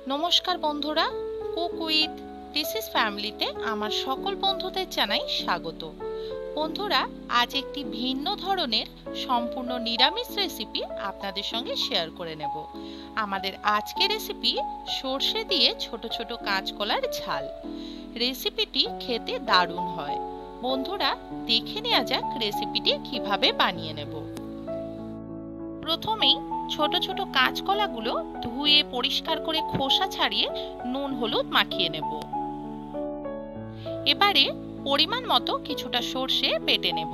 নমস্কার বন্ধুরা, cook with ডিসিস ফ্যামিলিতে আমার সকল বন্ধুদের জানাই স্বাগত। বন্ধুরা, আজ একটি ভিন্ন ধরনের সম্পূর্ণ নিরামিষ রেসিপি আপনাদের সঙ্গে শেয়ার করে নেব। আমাদের আজকের রেসিপি সর্ষে দিয়ে ছোট ছোট কাঁচকলার ঝাল। রেসিপিটি খেতে দারুণ হয়। বন্ধুরা, দেখে নেওয়া যাক রেসিপিটি কিভাবে বানিয়ে নেব। প্রথমেই ছোট ছোট কাঁচকলাগুলো ধুয়ে পরিষ্কার করে খোসা ছাড়িয়ে নুন হলুদ মাখিয়ে নেব। এবারে পরিমাণ মতো কিছুটা সর্ষে বেটে নেব।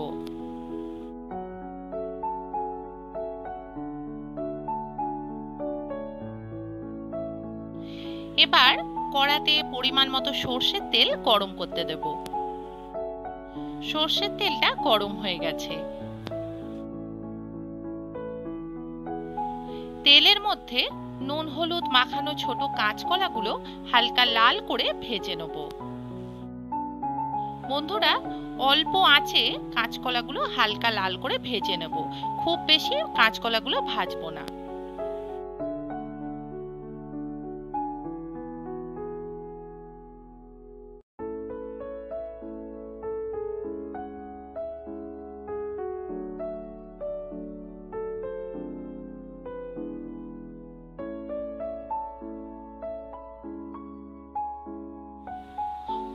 এবার কড়াতে পরিমাণ মতো সর্ষের তেল গরম করতে দেব। সর্ষের তেলটা গরম হয়ে গেছে। তেলের মধ্যে নুন হলুদ মাখানো ছোট কাঁচকলাগুলো হালকা লাল করে ভেজে নেব। বন্ধুরা, অল্প আঁচে কাঁচকলাগুলো হালকা লাল করে ভেজে নেব। খুব বেশি কাঁচকলাগুলো ভাজবো না।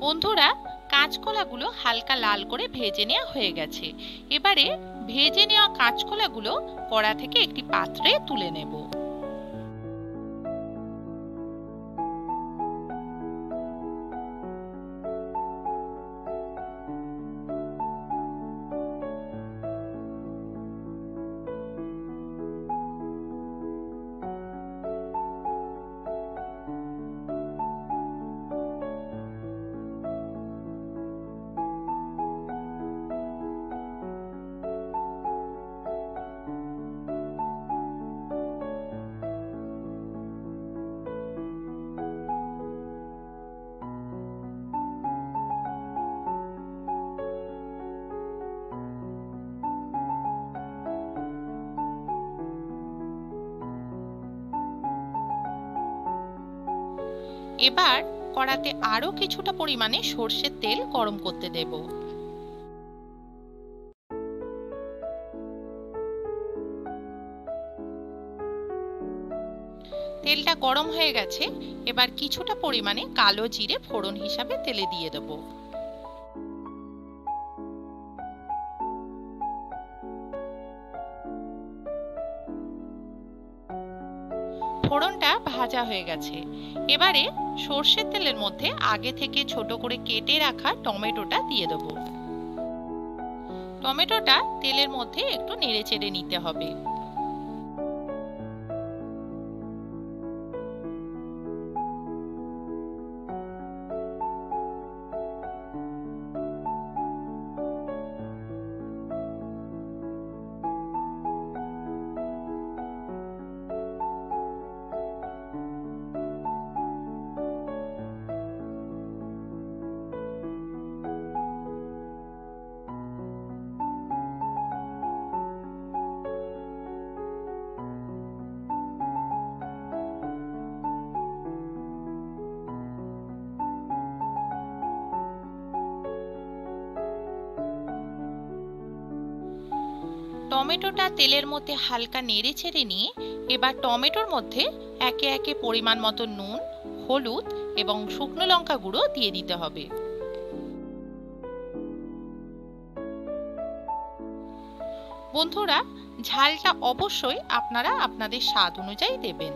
বন্ধুরা, কাঁচকলাগুলো হালকা লাল করে ভেজে নেওয়া হয়ে গেছে। এবারে ভেজে নেওয়া কাঁচকলাগুলো কড়া থেকে একটি পাত্রে তুলে নেব। এবার কড়াতে আরো কিছুটা পরিমাণে সর্ষের তেল গরম করতে দেব। তেলটা গরম হয়ে গেছে। এবার কিছুটা পরিমাণে কালো জিরে ফোড়ন হিসাবে তেলে দিয়ে দেব। ফোড়নটা ভাজা হয়ে গেছে। এবারে সর্ষের তেলের মধ্যে আগে থেকে ছোট করে কেটে রাখা টমেটোটা দিয়ে দেব। টমেটোটা তেলের মধ্যে একটু নেড়েচেড়ে নিতে হবে। টমেটোটা তেলের মধ্যে হালকা নেড়ে চেড়ে নিয়ে এবার টমেটোর মধ্যে একে একে পরিমাণ মতো নুন, হলুদ এবং শুকনো লঙ্কা গুঁড়ো দিয়ে দিতে হবে। বন্ধুরা, ঝালটা অবশ্যই আপনারা আপনাদের স্বাদ অনুযায়ী দেবেন।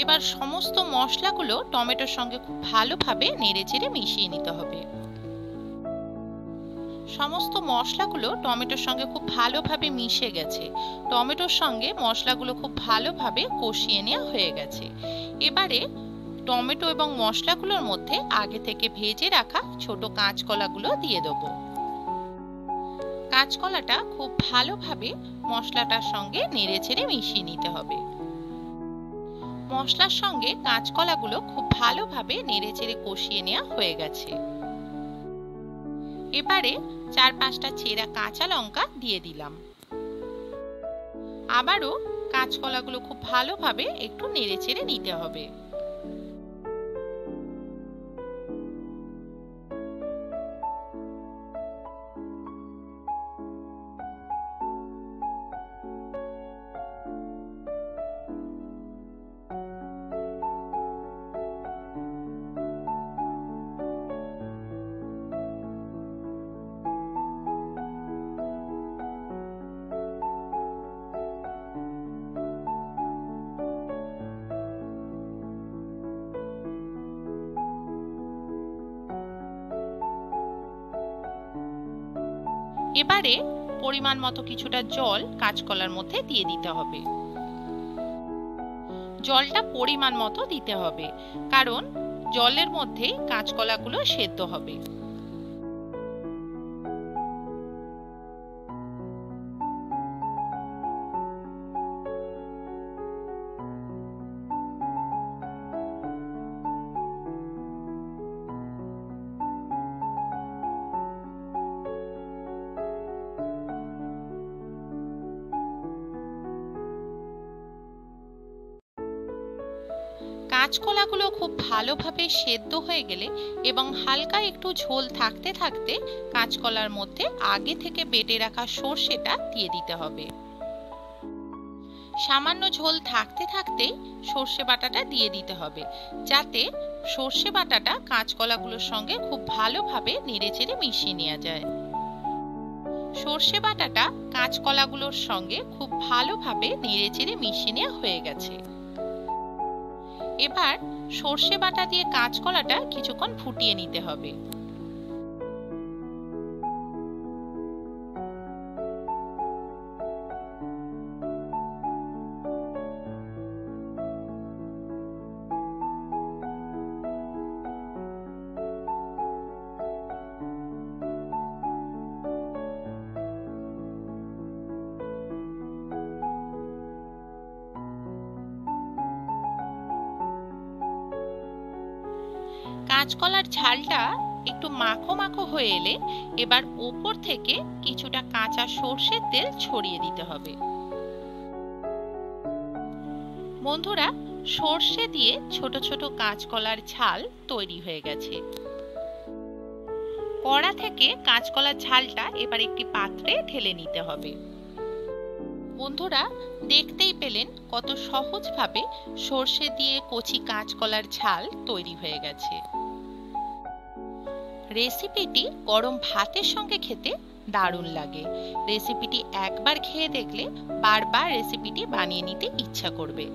এবার সমস্ত মশলাগুলো টমেটোর সঙ্গে খুব ভালোভাবে নেড়েচেড়ে মিশিয়ে নিতে হবে। সমস্ত মশলাগুলো টমেটোর সঙ্গে খুব ভালোভাবে মিশে গেছে। টমেটোর সঙ্গে মশলাগুলো খুব ভালোভাবে কষিয়ে নেওয়া হয়ে গেছে। এবারে টমেটো এবং মশলাগুলোর মধ্যে আগে থেকে ভেজে রাখা ছোট কাঁচকলাগুলো দিয়ে দেবো। কাঁচকলাটা খুব ভালোভাবে মশলাটার সঙ্গে নেড়েচেড়ে মিশিয়ে নিতে হবে। মশলার সঙ্গে কাঁচকলাগুলো খুব ভালোভাবে নেড়েচেড়ে কষিয়ে নেওয়া হয়ে গেছে। এবারে 4-5টা চেরা কাঁচা লঙ্কা দিয়ে দিলাম। আবারও কাঁচকলাগুলো খুব ভালোভাবে একটু নেড়েচেড়ে নিতে হবে। এবারে পরিমাণ মতো কিছুটা জল কাঁচকলার মধ্যে দিয়ে দিতে হবে। জলটা পরিমাণ মতো দিতে হবে, কারণ জলের মধ্যেই কাঁচকলাগুলো সেদ্ধ হবে। কাঁচকলাগুলো খুব ভালোভাবে সেদ্ধ হয়ে গেলে এবং হালকা একটু ঝোল থাকতে থাকতে কাঁচকলার মধ্যে আগে থেকে বেটে রাখা সর্ষেটা দিয়ে দিতে হবে। সামান্য ঝোল থাকতে থাকতেই সর্ষে বাটাটা দিয়ে দিতে হবে, যাতে সর্ষে বাটাটা কাঁচকলাগুলোর সঙ্গে খুব ভালোভাবে নেড়েচেড়ে মিশিয়ে নেওয়া যায়। সর্ষে বাটাটা কাঁচকলাগুলোর সঙ্গে খুব ভালোভাবে নেড়েচেড়ে মিশিয়ে নেওয়া হয়ে গেছে। এবার সর্ষে বাটা দিয়ে কাঁচকলাটা কিছুক্ষণ ফুটিয়ে নিতে হবে। কাঁচকলার ঝালটা একটু মাখো মাখো হয়ে এলে এবার উপর থেকে কিছুটা কাঁচা সর্ষের তেল ছড়িয়ে দিতে হবে। বন্ধুরা, সর্ষে দিয়ে ছোট ছোট কাঁচকলার ঝাল তৈরি হয়ে গেছে। কড়া থেকে কাঁচকলার ঝালটা এবার একটি পাত্রে ঢেলে নিতে হবে। বন্ধুরা, দেখতেই পেলেন কত সহজভাবে সর্ষে দিয়ে কচি কাঁচকলার ঝাল তৈরি হয়ে গেছে। রেসিপিটি গরম ভাতের সঙ্গে খেতে দারুণ লাগে। রেসিপিটি একবার খেয়ে দেখলে বারবার রেসিপিটি বানিয়ে নিতে ইচ্ছা করবে।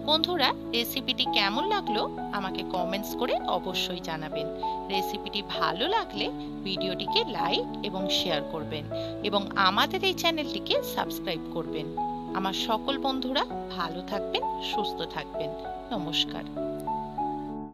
বন্ধুরা, রেসিপিটি কেমন লাগলো আমাকে কমেন্টস করে অবশ্যই জানাবেন। রেসিপিটি ভালো লাগলে ভিডিওটিকে লাইক এবং শেয়ার করবেন এবং আমাদের এই চ্যানেলটিকে সাবস্ক্রাইব করবেন। আমার সকল বন্ধুরা ভালো থাকবেন, সুস্থ থাকবেন। নমস্কার।